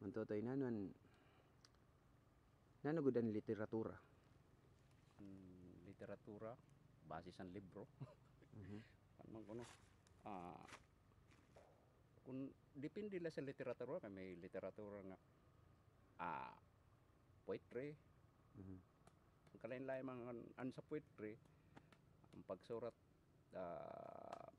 Ang totoy nanugod ang literatura. Literatura, base sa libro. Ano ko no? Kung depende la sa literatura, kay may literatura nga poetry. Ang kalain-lain mga sa poetry, ang pagsurat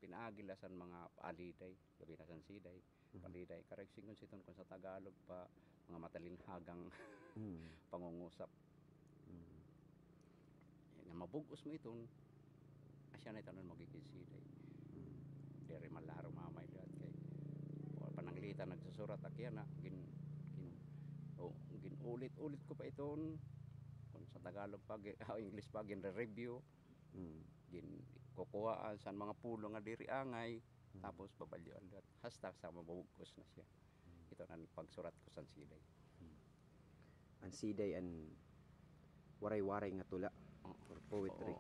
pinaagila sa mga paliday, gabi na sa siday, paliday. Correction kung sa Tagalog pa, mga matalinhagang pangungusap. Nga mabugos mo iton, asya na itanon magiging siday. Dere malaro mamay lahat kay pananglitan nagsusurat akyan na ginulit-ulit ko pa iton kung sa Tagalog pa English pa review gin kukuhaan sa mga pulo nga diri angay tapos babalyoan lahat hasta sa mabugos na siya. Ito na pagsurat ko sa siday. Ang siday an waray-waray nga tula or poetry.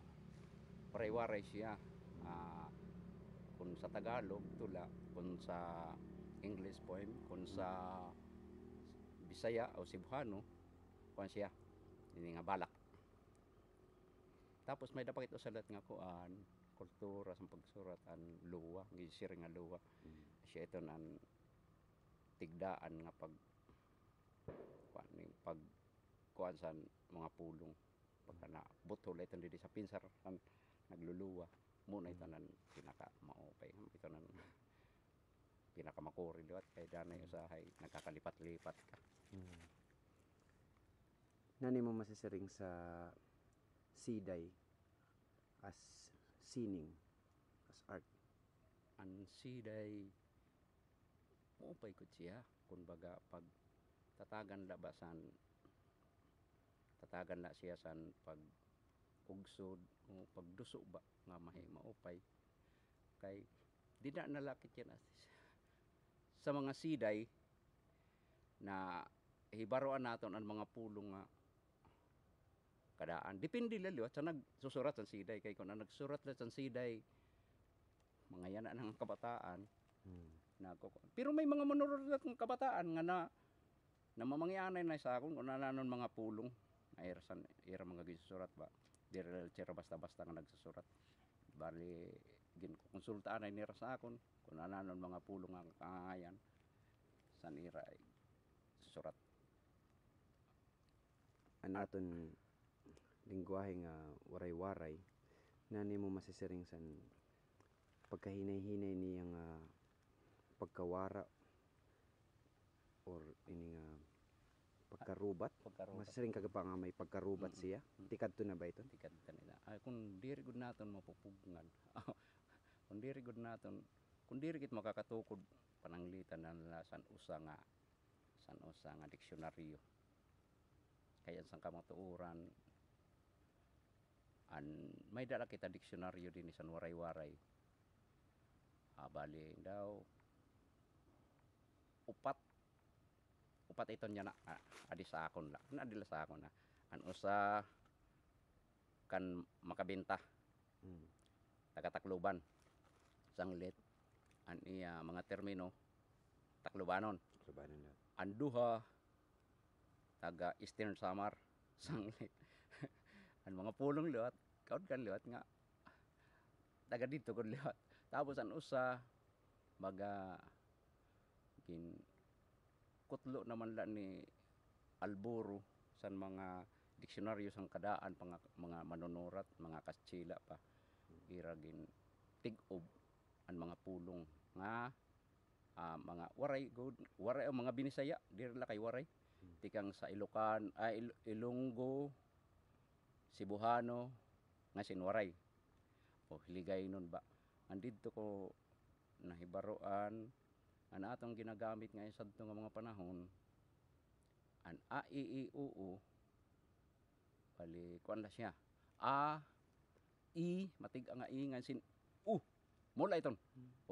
Waray-waray siya. Kung sa Tagalog tula, kung sa English poem, kung sa Bisaya o Cebuano, kung siya ini nga balak. Tapos may dapat ito salat nga kuan kultura sa pagsurat an luwa, gisir nga luwa. Siya ito nan tigdaan nga pag kuan sa mga pulong pagka na butol ito dito sa pinsar nagluluwa muna ito nan pinaka maupay ito nan pinaka makuri liwat kay danay usahay nagkakalipat-lipat ka. Nani mo masasiring sa siday as sining, as art? Ang siday maupay ko siya kung baga pag tatagan la siya san pag ugsod o pagduso ba nga maupay kay di na nalakit yan sa mga siday na hibaroan naton ang mga pulong nga kadaan depende lalo sa nagsusurat sa siday kay kung nagsurat la sa siday mga yana ng kabataan pero may mga manunulat ng kabataan nga na mamangyanay na sa akon kung nanon mga pulong ira mga gisusurat ba dire basta-basta nga nagsusurat bali ginkonsultaan ay nira sa akon kung nanon mga pulong nga kangayan san ira ay susurat anaton lingwahe nga waray-waray nani mo masisiring san pagkahinay-hinay niyang pagkawara or ini nga pagkarubat. Masasiring kagapa nga may pagkarubat siya. Tikad to na ba ito? Tikad to nila. Kung diri gud naton mapupugngan. Kung diri gud naton, kung diri kit makakatukod pananglitan na san usa nga diksyonaryo. Kaya sang kamatuoran may dala kita diksyonaryo din san waray-waray. Bali daw upat ito niya na adi sa akon la adila sa akon na an usa kan makabenta taga Tacloban sanglit an iya mga termino Taclobanon an duha taga Eastern Samar sanglit an mga pulong liwat kaud kan liwat nga taga dito kun liwat tapos an usa baga kutlo naman la ni Alburo san mga diksyonaryo sang kadaan mga manunurat mga Kastila pa iragin tig-ob ang mga pulong nga mga waray o mga Binisaya diri la kay waray tikang sa Ilocan Ilonggo Cebuano nga sinwaray o hiligay nun ba andito ko nahibaroan atong ginagamit nga sadto nga mga panahon an a i u bali kuan la siya i matig nga i nga sin mula iton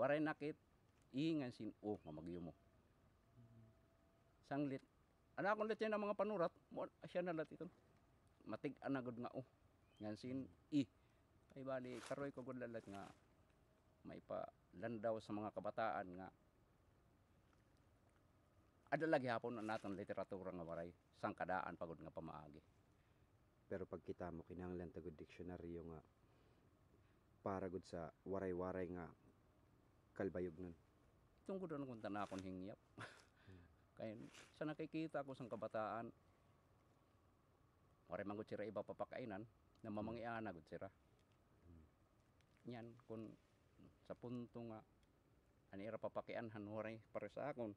waray nakit i nga sin nga magyumo sanglit ana kon letya na mga panurat siya na lat iton matig ana gud nga nga sin i ay bali karoy ko gud lalat nga may pa landaw sa mga kabataan nga ada lagi hapon na naton literatura nga waray sangkadaan pagod nga pamaagi. Pero pag kita mo kinahanglan tagod diksyonaryo nga para gud sa waray-waray nga kalbayog nun. Tungkol doon kung tana akong hingyap. Kaya sa nakikita ko sa kabataan, waray manggod sira iba papakainan na mamangiana gud sira. Yan kung sa punto nga anira papakianhan waray para sa akon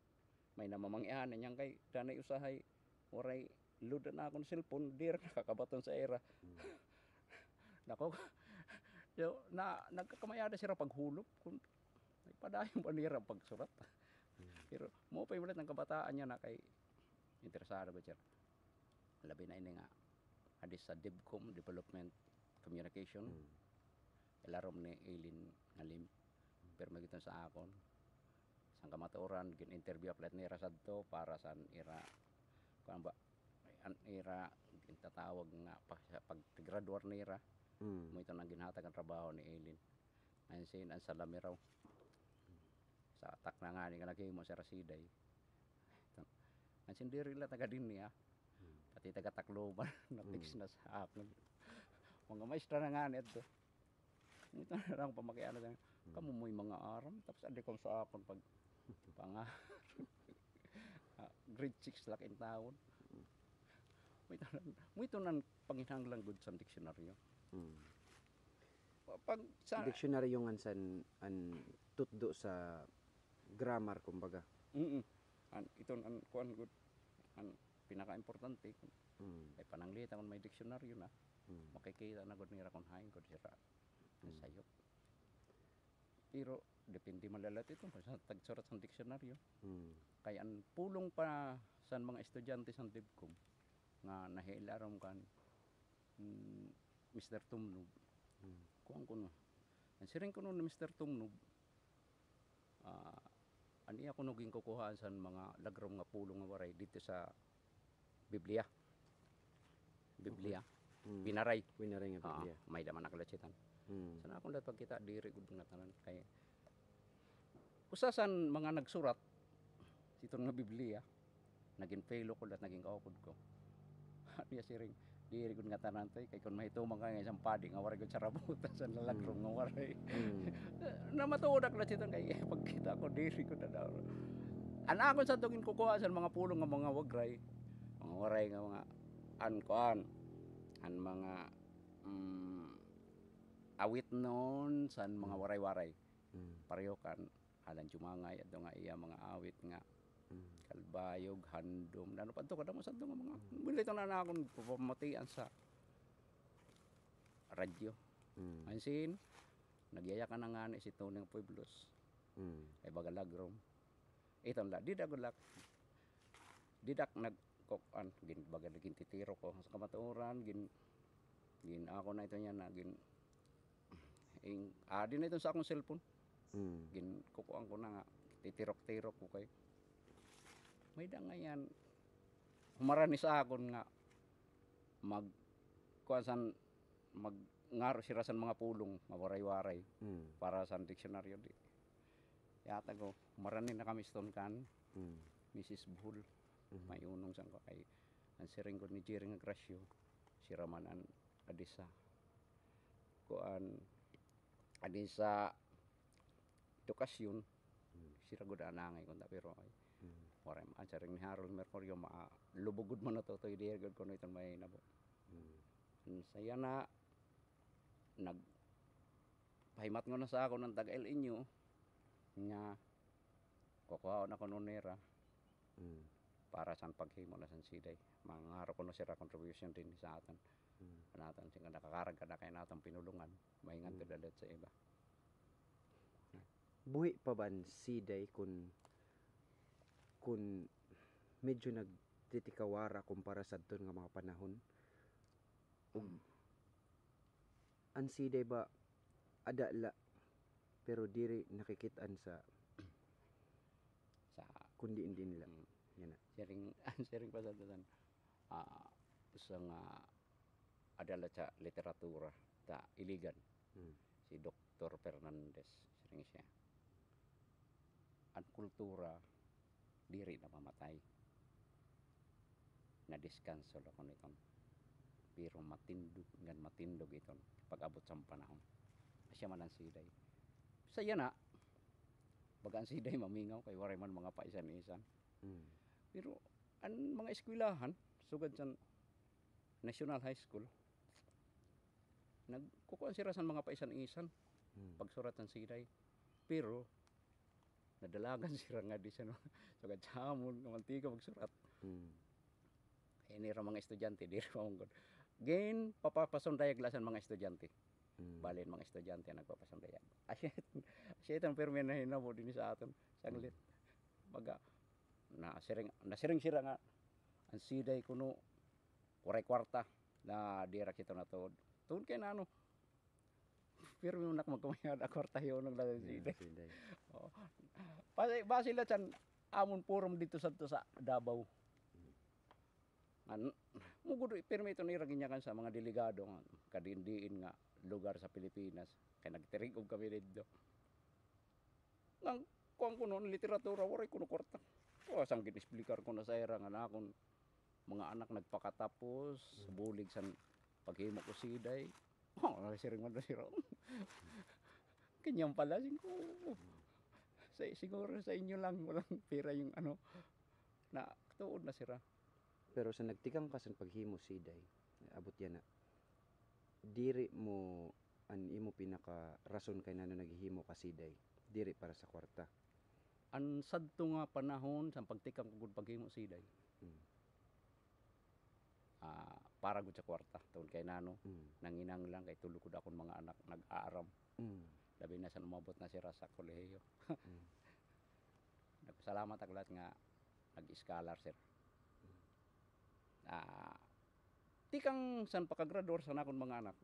may namamangiana niyan kay danay usahay waray luda na akong cellphone dir nakakabaton sa era. Nako yo na nagkakamayada sira paghulog kung may padayong panira pagsurat. Pero mo pa ulit ng kabataan niya na kay interesado ba siya. Labi na ini nga adis sa DIBCOM, Development Communication. Ilarom ni Eileen Ngalim. Pero magiton sa akon. Sang kamatuoran gin interview aplet ni Ira sadto para san ira kuan ba an ira gintatawag nga pag graduar ni Ira. Mo ito nang ginhatag ang trabaho ni Eileen. Ansin ang salami raw. Sa atak na nga ni kalagay mo sa Rasiday. Ang sindiri lang taga din niya. Pati taga Tacloban na fix na sa akin. Mga maestra na nga nito. Ito na lang pamakiano na. Kamu mo'y mga aram. Tapos adi ko sa akin pag grade 6 lang in taon. Mo ito nang panginhanglang good sa diksyonaryo. Pag sa Diksyonaryo nga san an tutdo sa grammar kumbaga. Ito ang kuan good ang pinaka-importante ay pananglitan kung may diksyonaryo na makikita na gud nira kung hain ko sira sayop. Pero depende malalat ito sa tagsurat sa diksyonaryo. Kaya ang pulong pa sa mga estudyante sa DIBCOM nga nahilarom kan Mr. Tumnub. Kuan kuno. Ang siring kuno ni Mr. Tumnub ani ako nuging kukuhaan sa mga lagrom nga pulong nga waray dito sa Biblia. Binaray. Winaray nga Biblia. May daman nakalatsitan. Sana akong lahat pagkita diri gud nga tanan kay usasan mga nagsurat siton nga Biblia naging fellow ko lahat naging kaupod ko. Niya siring diri gud nga tanan tay kay kun mahituman ka nga isang padi nga waray gud sa rabutan sa lagrom nga waray. Na matuod ak latsitan kay pagkita ko diri gud na daw. Ana akon sa tugin kukuha sa mga pulong nga mga wagray. Mga waray nga mga ankuan an mga awit noon sa mga waray-waray. Pareho kan alan jumangay ato nga iya mga awit nga kalbayog handom ano pa to kada mo sa nga mga bulito na akon pamatian sa radyo. Ansin nagyaya ka na nga ni si Toneng Pueblos. Kay bagalagrom. Iton la didak nagkokan gin bagal gin titiro ko sa kamatuoran gin ako na ito niya na gin adi na ito sa akong cellphone. Gin kukuan ko na nga titirok-tirok ko kay may da ngayan humarani sa akon nga mag kuan mag ngaro sirasan mga pulong mawaray-waray para sa diksyonaryo di. Yata ko humarani na kami stone kan Mrs. Buhol. May unong sang ko kay ang siring ko ni Jerry nga Gracio si Ramanan adisa kuan adisa edukasyon sira gud anangay kun pero ay waray man siring ni Harold Mercurio lubugod man na to di gud kuno iton may nabo. Saya na nag pahimat nga na sa ako ng taga El Inyo nga kukuha na ko nera para sa paghimo na sa siday mangaro ko no sira contribution din sa atan anatan sing nakakarag na kay natong pinulungan maingan dalat sa iba. Buhi pa ban siday kun medyo nagtitikawara kumpara sa adton nga mga panahon ug ang siday ba adala pero diri nakikit-an sa kundi hindi nila yan na sharing pa sa tanan sa nga adala sa literatura ta Iligan si Dr. Fernandez sharing siya ang kultura diri na mamatay. Na-discancel ako niton. Pero matindog iton pag-abot sa panahon. Siya man ang siday. Saya na, baga ang siday mamingaw, kay waray man mga paisan-isan. Pero, ang mga eskwelahan, sugad sa National High School, nagkukuhan sila sa mga paisan-isan, pagsurat ng siday. Pero, nadalagan sila nga di siya, no? Sugad sa hamon, kamantiga magsurat. Inira mga estudyante, di rin mamungkod. Gain, papapasundayag lasan mga estudyante. Balin mga estudyante nagpapasundayag. Asya itang permi na hinabo din sa aton. Saglit. Baga, nasiring sira nga. Ang siday kuno, kuray kwarta na dira kita na to. Tuon kay na ano. Pero yung nakmagkumayad, kwarta yun ng lasan siday. Oh. Ba sila dyan, amon purom dito sa Davao. Mugod permito ni raginya kan sa mga delegado nga kadindiin nga lugar sa Pilipinas kay nagtirigog kami dito. Nang kuan ko noon literatura waray kuno kwarta. O sang ginisplicar ko na sa era nga nakon mga anak nagpakatapos bulig sa paghimo ko siday. Oh, nasiring man sira. Kanyang pala ko. Siguro sa inyo lang walang pera yung ano na tuod na sira. Pero sa nagtikang ka sa paghimo siday, abot yan na. Diri mo an imo pinaka rason kay nano naghihimo ka siday. Diri para sa kwarta. Ang sadto nga panahon sa pagtikang kugod paghimo siday. Para gud sa kwarta tungod kay nano nanginang lang kay tulo gud akon mga anak nag-aaram. Labi na sa umabot na sira sa kolehiyo. Nagpasalamat ako lahat nga nag-scholar sir. Tikang san pakagraduar sa nakon mga anak.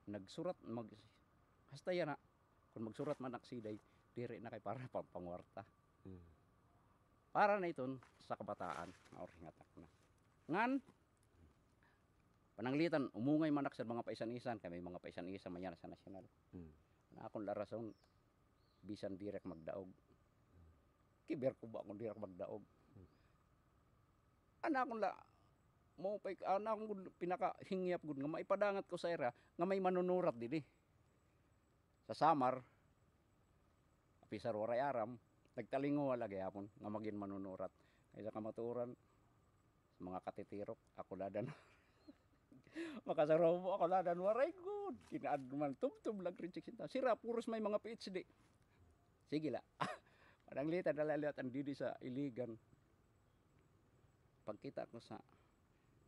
Nagsurat hasta yan na kung magsurat man siday diri na kay para pangwarta. Para na iton sa kabataan or hingatak na. Ngan pananglitan umungay manak sa mga paisan-isan kay may mga paisan-isan man yan sa nasyonal. Na akong larason bisan direk magdaog. Kiber ko ba kung direk magdaog? Anak ko la mo pay anak ko pinaka hingyap gud nga maipadangat ko sa era nga may manunurat dinhi. Sa Samar apisar waray aram nagtalingo wala gyapon nga magin manunurat. Kay sa kamaturan sa mga katitirok ako ladan. Makasarobo ako ladan waray good. Kinaad man tubtub lag rejection. Sira puros may mga PhD. Sige la. Padang lita dalalat ang didi sa iligan. Pagkita ko sa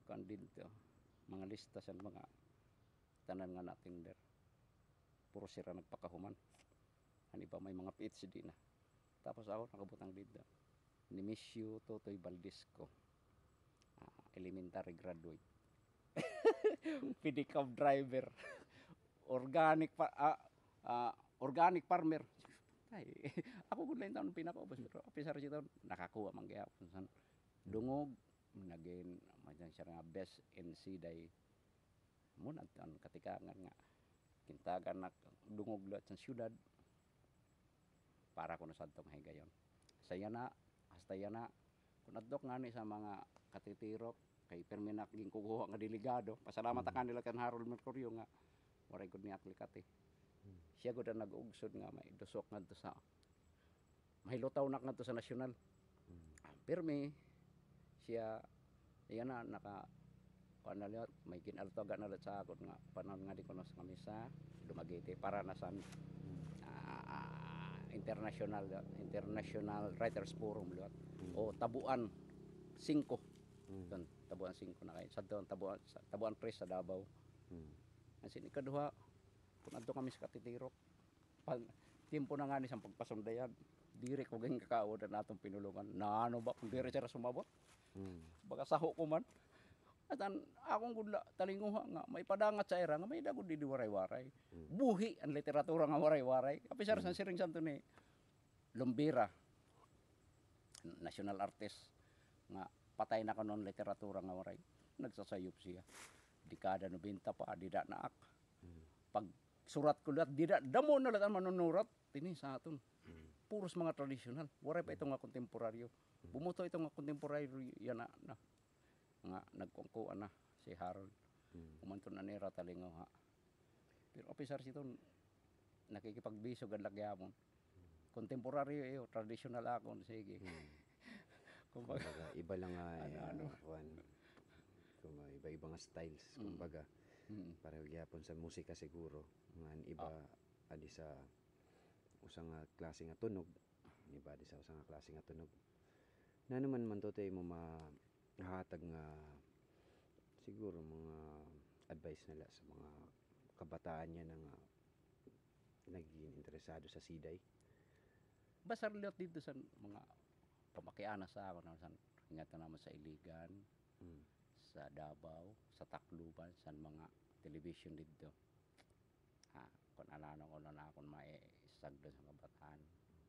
kandito, mga lista sa mga tanan nga nating der. Puro sira nagpakahuman. Ani ba may mga PhD na. Tapos ako nakabutang dito. Nimisyo Totoy Valdisco. Elementary graduate. Pedicab driver. Organic farmer. Ay, ako gud lang taon pinakaubos pero opisar siya taon nakakuha man gyapon san dungog naging madyan siya nga best in siday mo nagtan katikangan nga kintagan nak dungog lot sa syudad para kuno sadtong higayon saya na hasta yana kun adtok ngani sa mga katitirok kay perminak ging kukuha nga delegado pasalamat ka nila kan Harold Mercurio nga waray gud ni aplikate siya gud ang nag-ugsod nga may dusok ngadto sa mahilutaw nak ngadto sa nasyonal permi siya yan na naka panaliot may kinaltogan na sa akon nga panahon nga di ko sa kamisa Dumaguete para na sa international writers forum lot o tabuan 5 don tabuan 5 na kay sa don tabuan press sa Davao asin ikaduha kung adto kami sa katitirok tiempo na nga ni sa pagpasundayan diri ko ging kakaawod na atong pinulungan na ano ba kung diri siya sumabot baka saho ko man at akong gudla talinguha nga may padangat sa era nga may dagod di waray-waray buhi ang literatura nga waray-waray apisar sa siring santo ni Lumbira national artist nga patay na kanon literatura nga waray nagsasayop siya dekada 90 pa dida naak pag surat ko lat dida damo na lat ang manunurat tini sa aton puros mga tradisyonal. Waray pa ito nga kontemporaryo. Bumuto ito nga kontemporaryo yan nga nagkungkuan na si Harold. Mm. Umanto na ni Ratalingaw ha. Pero opisar sito nakikipagbisog ang lagyamon. Kontemporaryo iyo, tradisyonal ako sige. Mm. Kumbaga, Kumbaga, iba lang nga Ano? iba-iba nga styles, kumbaga. Pareho gyapon sa musika siguro. Nga iba adi sa usa nga klase nga tunog, iba adi sa usa nga klase nga tunog. Na naman man to mo mahatag nga siguro mga advice nila sa mga kabataan niya na nga naging interesado sa siday. basta relate dito sa mga pamakiana sa ako na ingatan naman sa Iligan, Mm. sa Davao, sa Tacloban, sa mga television dito. Ha, kung alano ko na akong maisag doon sa kabataan.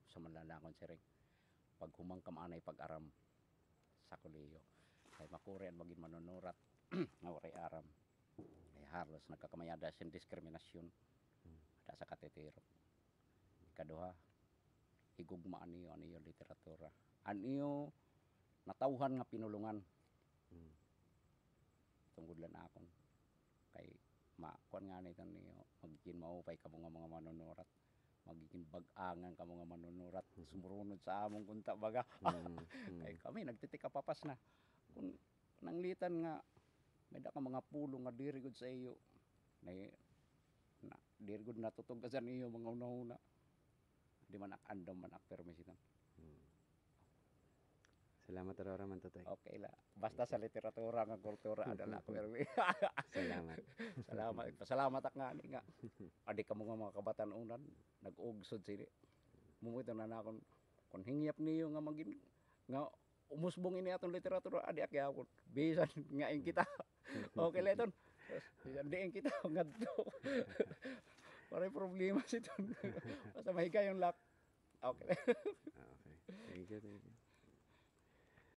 Sa manlalakon si Rick, pag humangkam anay pag-aram sa koleyo, ay makurian maging manunurat, mawaray aram. Ay halos nagkakamayada siyang diskriminasyon ada sa katitiro. Ikaduha, higugmaan niyo ano yung literatura. Ano natauhan nga pinulungan Mm. tungkol lang akon kay makuan nga nito niyo magiging maupay ka mga manunurat magiging bag-angan ka mga manunurat sumurunod sa among kunta baga kay kami nagtitika papas na kung nanglitan nga may da ka mga pulong nga diri gud sa iyo na diri gud natutog ka sa niyo mga una-una di man andam man permisitan. Salamat Aurora man Totoy. Okay la. Basta sa literatura nga kultura adala ko Erwin. Salamat. Salamat. Pasalamat ak nga ni nga. Adi ka mga kabataan unan nag-ugsod sini. Mumuito na nakon kun hingyap niyo nga magin nga umusbong ini atong literatura adi ak gyapon. Bisan nga ing kita. Okay leton. Bisan diin kita ngadto. Waray problema siton. Basta mahigay yung luck. Okay. Okay. Thank you.